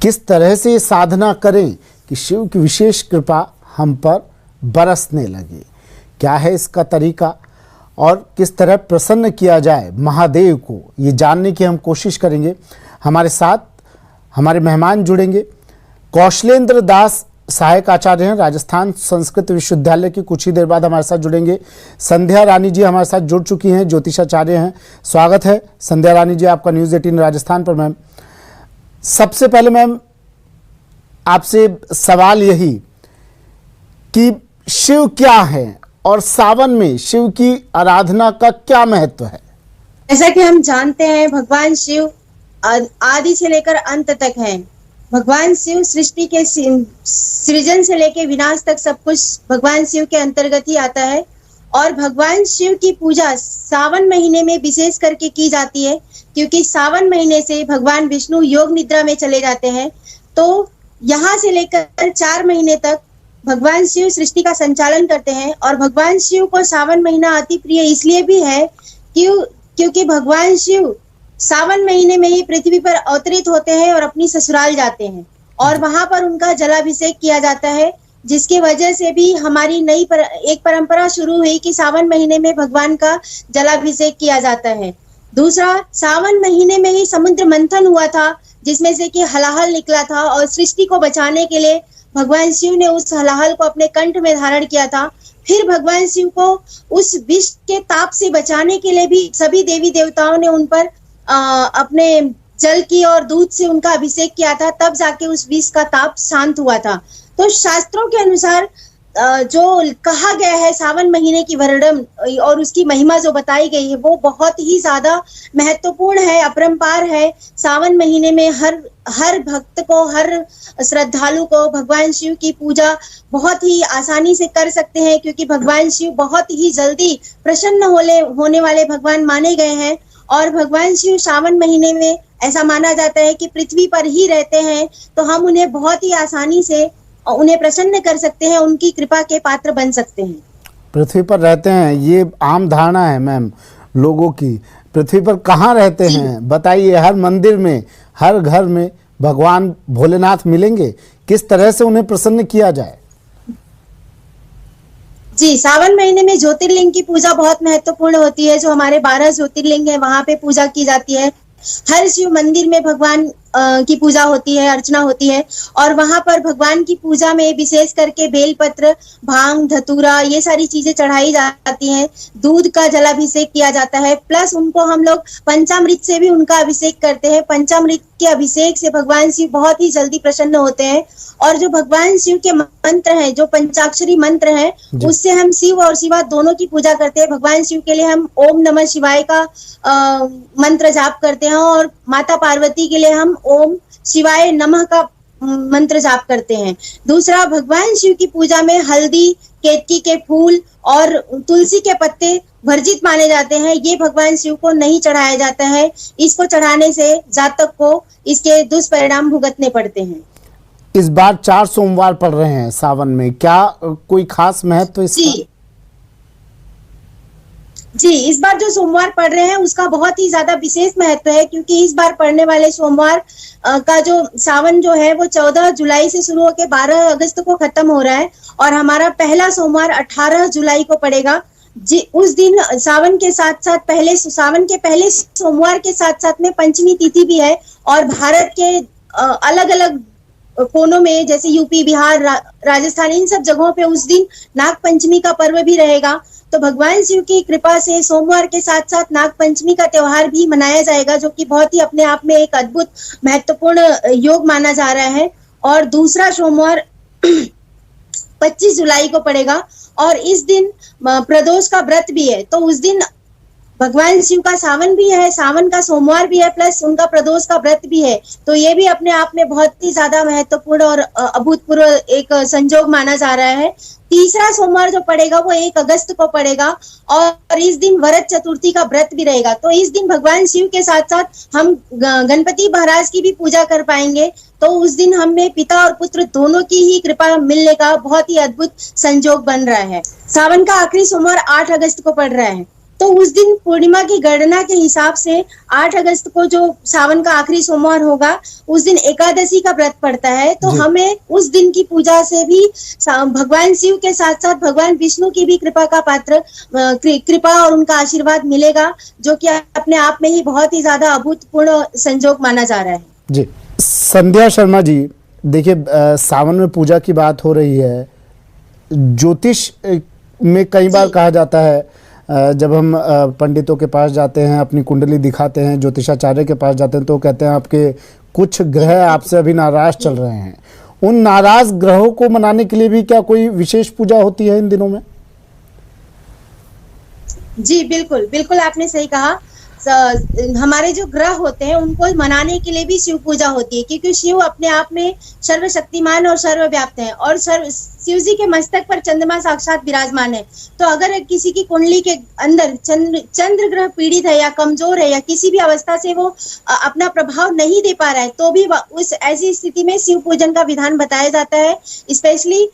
किस तरह से साधना करें कि शिव की विशेष कृपा हम पर बरसने लगे, क्या है इसका तरीका और किस तरह प्रसन्न किया जाए महादेव को, ये जानने की हम कोशिश करेंगे। हमारे साथ हमारे मेहमान जुड़ेंगे। कौशलेंद्र दास सहायक आचार्य हैं, राजस्थान संस्कृत विश्वविद्यालय की, कुछ ही देर बाद हमारे साथ जुड़ेंगे। संध्या रानी जी हमारे साथ जुड़ चुकी हैं, ज्योतिषाचार्य हैं। स्वागत है संध्या रानी जी आपका न्यूज़ 18 राजस्थान पर। मैम, सबसे पहले मैम आपसे सवाल यही कि शिव क्या है और सावन में शिव की आराधना का क्या महत्व है? जैसा कि हम जानते हैं, भगवान शिव आदि से लेकर अंत तक हैं। भगवान शिव सृष्टि के सृजन से लेकर विनाश तक सब कुछ भगवान शिव के अंतर्गत ही आता है। और भगवान शिव की पूजा सावन महीने में विशेष करके की जाती है, क्योंकि सावन महीने से भगवान विष्णु योग निद्रा में चले जाते हैं। तो यहाँ से लेकर 4 महीने तक भगवान शिव सृष्टि का संचालन करते हैं। और भगवान शिव को सावन महीना अति प्रिय इसलिए भी है क्योंकि भगवान शिव सावन महीने में ही पृथ्वी पर अवतरित होते हैं और अपनी ससुराल जाते हैं और वहां पर उनका जलाभिषेक किया जाता है, जिसकी वजह से भी हमारी एक परंपरा शुरू हुई कि सावन महीने में भगवान का जलाभिषेक किया जाता है। दूसरा, सावन महीने में ही समुद्र मंथन हुआ था, जिसमें से कि हलाहल निकला था और सृष्टि को बचाने के लिए भगवान शिव ने उस हलाहल को अपने कंठ में धारण किया था। फिर भगवान शिव को उस विष के ताप से बचाने के लिए भी सभी देवी देवताओं ने उन पर अपने जल की और दूध से उनका अभिषेक किया था, तब जाके उस विष का ताप शांत हुआ था। तो शास्त्रों के अनुसार जो कहा गया है सावन महीने की वर्णन और उसकी महिमा जो बताई गई है वो बहुत ही ज्यादा महत्वपूर्ण है, अपरंपार है। सावन महीने में हर भक्त को, हर श्रद्धालु को भगवान शिव की पूजा बहुत ही आसानी से कर सकते हैं, क्योंकि भगवान शिव बहुत ही जल्दी प्रसन्न होने वाले भगवान माने गए हैं। और भगवान शिव सावन महीने में ऐसा माना जाता है कि पृथ्वी पर ही रहते हैं, तो हम उन्हें बहुत ही आसानी से उन्हें प्रसन्न कर सकते हैं, उनकी कृपा के पात्र बन सकते हैं। पृथ्वी पर रहते हैं, ये आम धारणा है मैम लोगों की। पृथ्वी पर कहाँ रहते हैं बताइए? हर मंदिर में, हर घर में भगवान भोलेनाथ मिलेंगे, किस तरह से उन्हें प्रसन्न किया जाए? जी, सावन महीने में ज्योतिर्लिंग की पूजा बहुत महत्वपूर्ण होती है। जो हमारे 12 ज्योतिर्लिंग है वहां पे पूजा की जाती है। हर शिव मंदिर में भगवान की पूजा होती है, अर्चना होती है। और वहां पर भगवान की पूजा में विशेष करके बेलपत्र, भांग, धतूरा, ये सारी चीजें चढ़ाई जाती हैं। दूध का जलाभिषेक किया जाता है, प्लस उनको हम लोग पंचामृत से भी उनका अभिषेक करते हैं। पंचामृत के अभिषेक से भगवान शिव बहुत ही जल्दी प्रसन्न होते हैं। और जो भगवान शिव के मंत्र हैं, जो पंचाक्षरी मंत्र हैं, उससे हम शिव और शिवा दोनों की पूजा करते हैं। भगवान शिव के लिए हम ओम नमः शिवाय का मंत्र जाप करते हैं और माता पार्वती के लिए हम ओम शिवाय नमः का मंत्र जाप करते हैं। दूसरा, भगवान शिव की पूजा में हल्दी, केतकी के फूल और तुलसी के पत्ते वर्जित माने जाते हैं। ये भगवान शिव को नहीं चढ़ाया जाता है। इसको चढ़ाने से जातक को इसके दुष्परिणाम भुगतने पड़ते हैं। इस बार 4 सोमवार पड़ रहे हैं सावन में, क्या कोई खास महत्व इसका? जी, इस बार जो सोमवार पड़ रहे हैं उसका बहुत ही ज्यादा विशेष महत्व है, क्योंकि इस बार पड़ने वाले सोमवार का जो सावन जो है वो 14 जुलाई से शुरू होकर 12 अगस्त को खत्म हो रहा है। और हमारा पहला सोमवार 18 जुलाई को पड़ेगा। जी, उस दिन सावन के सावन के पहले सोमवार के साथ साथ में पंचमी तिथि भी है। और भारत के अलग अलग कोनों में, जैसे यूपी, बिहार, राजस्थान, इन सब जगहों पे उस दिन नाग पंचमी का पर्व भी रहेगा। तो भगवान शिव की कृपा से सोमवार के साथ साथ नाग पंचमी का त्योहार भी मनाया जाएगा, जो कि बहुत ही अपने आप में एक अद्भुत महत्वपूर्ण योग माना जा रहा है। और दूसरा सोमवार 25 जुलाई को पड़ेगा और इस दिन प्रदोष का व्रत भी है। तो उस दिन भगवान शिव का सावन भी है, सावन का सोमवार भी है, प्लस उनका प्रदोष का व्रत भी है। तो ये भी अपने आप में बहुत ही ज्यादा महत्वपूर्ण और अभूतपूर्व एक संजोग माना जा रहा है। तीसरा सोमवार जो पड़ेगा वो 1 अगस्त को पड़ेगा और इस दिन वरद चतुर्थी का व्रत भी रहेगा। तो इस दिन भगवान शिव के साथ साथ हम गणपति महाराज की भी पूजा कर पाएंगे। तो उस दिन हमें पिता और पुत्र दोनों की ही कृपा मिलने का बहुत ही अद्भुत संजोग बन रहा है। सावन का आखिरी सोमवार 8 अगस्त को पड़ रहा है। तो उस दिन पूर्णिमा की गणना के हिसाब से 8 अगस्त को जो सावन का आखिरी सोमवार होगा, उस दिन एकादशी का व्रत पड़ता है। तो जी। हमें उस दिन की पूजा से भी भगवान शिव के साथ साथ भगवान विष्णु की भी कृपा का पात्र, कृपा और उनका आशीर्वाद मिलेगा, जो कि अपने आप में ही बहुत ही ज्यादा अभूतपूर्व संजोग माना जा रहा है। जी, संध्या शर्मा जी, देखिए सावन में पूजा की बात हो रही है। ज्योतिष में कई बार कहा जाता है, जब हम पंडितों के पास जाते हैं, अपनी कुंडली दिखाते हैं, ज्योतिषाचार्य के पास जाते हैं, तो कहते हैं आपके कुछ ग्रह आपसे अभी नाराज चल रहे हैं। उन नाराज ग्रहों को मनाने के लिए भी क्या कोई विशेष पूजा होती है इन दिनों में? जी बिल्कुल बिल्कुल, आपने सही कहा। हमारे जो ग्रह होते हैं उनको मनाने के लिए भी शिव पूजा होती है, क्योंकि शिव अपने आप में सर्वशक्तिमान और सर्वव्याप्त है, और शिव जी के मस्तक पर चंद्रमा साक्षात विराजमान है। तो अगर किसी की कुंडली के अंदर चंद्र ग्रह पीड़ित है या कमजोर है या किसी भी अवस्था से वो अपना प्रभाव नहीं दे पा रहा है, तो भी उस ऐसी स्थिति में शिव पूजन का विधान बताया जाता है। स्पेशली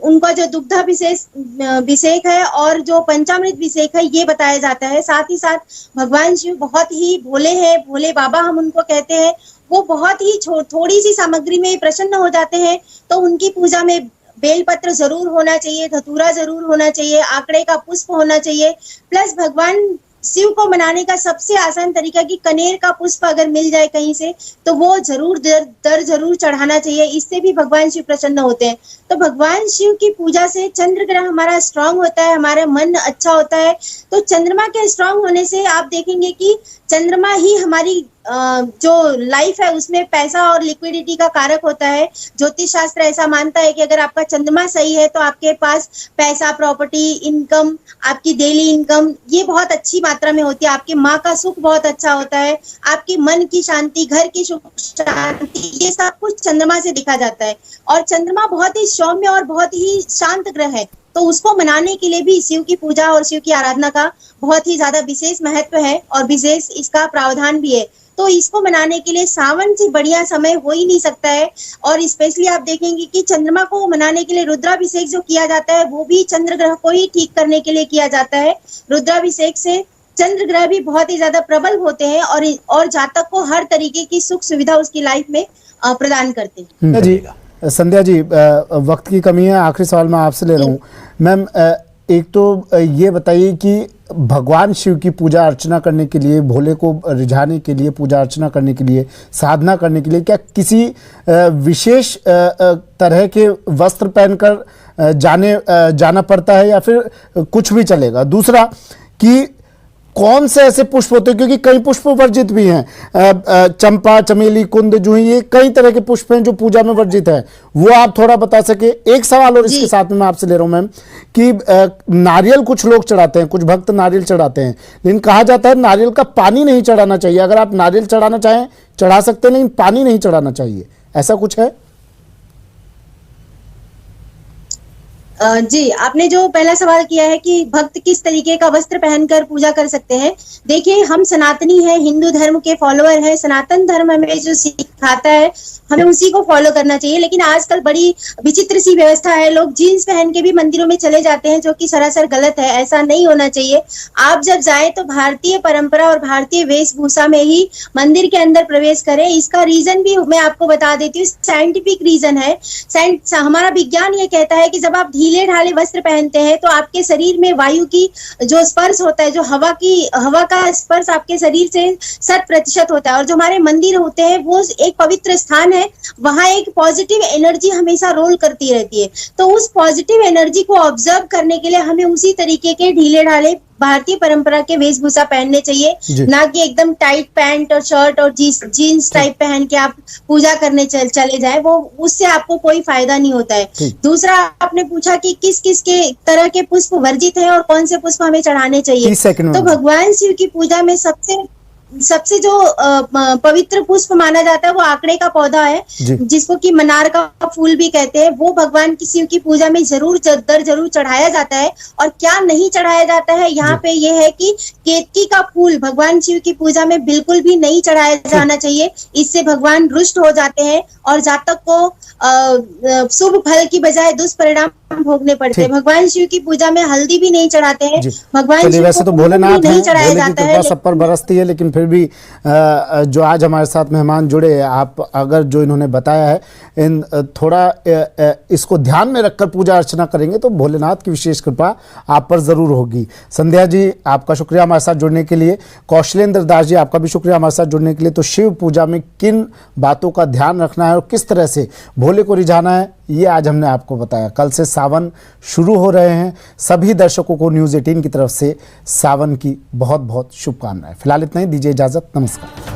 उनका जो दुग्धाभिषेक है और जो पंचामृत अभिषेक है, ये बताया जाता है। साथ ही साथ भगवान शिव बहुत ही भोले हैं, भोले बाबा हम उनको कहते हैं। वो बहुत ही थोड़ी सी सामग्री में प्रसन्न हो जाते हैं। तो उनकी पूजा में बेलपत्र जरूर होना चाहिए, धतूरा जरूर होना चाहिए, आंकड़े का पुष्प होना चाहिए। प्लस भगवान शिव को मनाने का सबसे आसान तरीका कि कनेर का पुष्प अगर मिल जाए कहीं से, तो वो जरूर जरूर चढ़ाना चाहिए। इससे भी भगवान शिव प्रसन्न होते हैं। तो भगवान शिव की पूजा से चंद्र ग्रह हमारा स्ट्रांग होता है, हमारा मन अच्छा होता है। तो चंद्रमा के स्ट्रांग होने से आप देखेंगे कि चंद्रमा ही हमारी जो लाइफ है उसमें पैसा और लिक्विडिटी का कारक होता है। ज्योतिष शास्त्र ऐसा मानता है कि अगर आपका चंद्रमा सही है तो आपके पास पैसा, प्रॉपर्टी, इनकम, आपकी डेली इनकम ये बहुत अच्छी मात्रा में होती है। आपकी माँ का सुख बहुत अच्छा होता है, आपकी मन की शांति, घर की सुख शांति, ये सब कुछ चंद्रमा से देखा जाता है। और चंद्रमा बहुत ही सौम्य और बहुत ही शांत ग्रह है। तो उसको मनाने के लिए भी शिव की पूजा और शिव की आराधना का बहुत ही ज्यादा विशेष महत्व है और विशेष इसका प्रावधान भी है। तो इसको मनाने के लिए सावन से बढ़िया समय हो ही नहीं सकता है। और स्पेशली आप देखेंगे कि चंद्रमा को मनाने के लिए रुद्राभिषेक जो किया जाता है वो भी चंद्र ग्रह को ही ठीक करने के लिए किया जाता है। रुद्राभिषेक से चंद्र ग्रह भी बहुत ही ज्यादा प्रबल होते हैं और जातक को हर तरीके की सुख सुविधा उसकी लाइफ में प्रदान करते हैं। जी संध्या जी, वक्त की कमी है, आखिरी सवाल मैं आपसे ले रहा हूँ। मैम, एक तो ये बताइए कि भगवान शिव की पूजा अर्चना करने के लिए, भोले को रिझाने के लिए, पूजा अर्चना करने के लिए, साधना करने के लिए क्या किसी विशेष तरह के वस्त्र पहनकर जाना पड़ता है या फिर कुछ भी चलेगा? दूसरा कि कौन से ऐसे पुष्प होते हैं, क्योंकि कई पुष्प वर्जित भी हैं, चंपा, चमेली, कुंद, जूही, ये कई तरह के पुष्प हैं जो पूजा में वर्जित हैं, वो आप थोड़ा बता सके। एक सवाल और इसके साथ में मैं आपसे ले रहा हूं मैम कि नारियल कुछ लोग चढ़ाते हैं, कुछ भक्त नारियल चढ़ाते हैं, लेकिन कहा जाता है नारियल का पानी नहीं चढ़ाना चाहिए। अगर आप नारियल चढ़ाना चाहें चढ़ा सकते हैं, लेकिन पानी नहीं चढ़ाना चाहिए, ऐसा कुछ है? जी, आपने जो पहला सवाल किया है कि भक्त किस तरीके का वस्त्र पहनकर पूजा कर सकते हैं, देखिए हम सनातनी हैं, हिंदू धर्म के फॉलोअर हैं। सनातन धर्म हमें जो सिखाता है हमें उसी को फॉलो करना चाहिए। लेकिन आजकल बड़ी विचित्र सी व्यवस्था है, लोग जीन्स पहन के भी मंदिरों में चले जाते हैं, जो कि सरासर गलत है। ऐसा नहीं होना चाहिए। आप जब जाए तो भारतीय परंपरा और भारतीय वेशभूषा में ही मंदिर के अंदर प्रवेश करें। इसका रीजन भी मैं आपको बता देती हूँ, साइंटिफिक रीजन है। हमारा विज्ञान ये कहता है कि जब आप ढीले ढाले वस्त्र पहनते हैं तो आपके शरीर में वायु की जो स्पर्श होता है, जो हवा का स्पर्श आपके शरीर से 100% होता है। और जो हमारे मंदिर होते हैं वो एक पवित्र स्थान है, वहां एक पॉजिटिव एनर्जी हमेशा रोल करती रहती है। तो उस पॉजिटिव एनर्जी को ऑब्जर्व करने के लिए हमें उसी तरीके के ढीले ढाले भारतीय परंपरा के वेशभूषा पहनने चाहिए, ना कि एकदम टाइट पैंट और शर्ट और जीन्स टाइप पहन के आप पूजा करने चले जाए। वो उससे आपको कोई फायदा नहीं होता है। दूसरा, आपने पूछा कि किस किस के तरह के पुष्प वर्जित हैं और कौन से पुष्प हमें चढ़ाने चाहिए। तो भगवान शिव की पूजा में सबसे जो पवित्र पुष्प माना जाता है वो आंकड़े का पौधा है, जिसको कि मनार का फूल भी कहते हैं। वो भगवान की शिव की पूजा में जरूर चढ़ाया जाता है। और क्या नहीं चढ़ाया जाता है यहाँ पे ये है कि केतकी का फूल भगवान शिव की पूजा में बिल्कुल भी नहीं चढ़ाया जाना चाहिए। इससे भगवान रुष्ट हो जाते हैं और जातक को शुभ फल की बजाय दुष्परिणाम भोगने पड़ते हैं। ठीक। भगवान शिव की पूजा में हल्दी भी नहीं चढ़ाते हैं। जी। भगवान चलिए, शिव वैसे को तो कुमकुम भोलेनाथ भी हैं, नहीं चढ़ाया भोले की जाता कृपा है, सब पर बरसती है, लेकिन फिर भी जो आज हमारे साथ मेहमान जुड़े, आप अगर जो इन्होंने बताया है इन थोड़ा इसको ध्यान में रखकर पूजा अर्चना करेंगे तो भोलेनाथ की विशेष कृपा आप पर जरूर होगी। संध्या जी, आपका शुक्रिया हमारे साथ जुड़ने के लिए। कौशलेंद्र दास जी, आपका भी शुक्रिया हमारे साथ जुड़ने के लिए। तो शिव पूजा में किन बातों का ध्यान रखना है और किस तरह से भोले को रिझाना है, ये आज हमने आपको बताया। कल से सावन शुरू हो रहे हैं। सभी दर्शकों को न्यूज़ 18 की तरफ से सावन की बहुत बहुत शुभकामनाएं। फिलहाल इतना ही, दीजिए इजाजत, नमस्कार।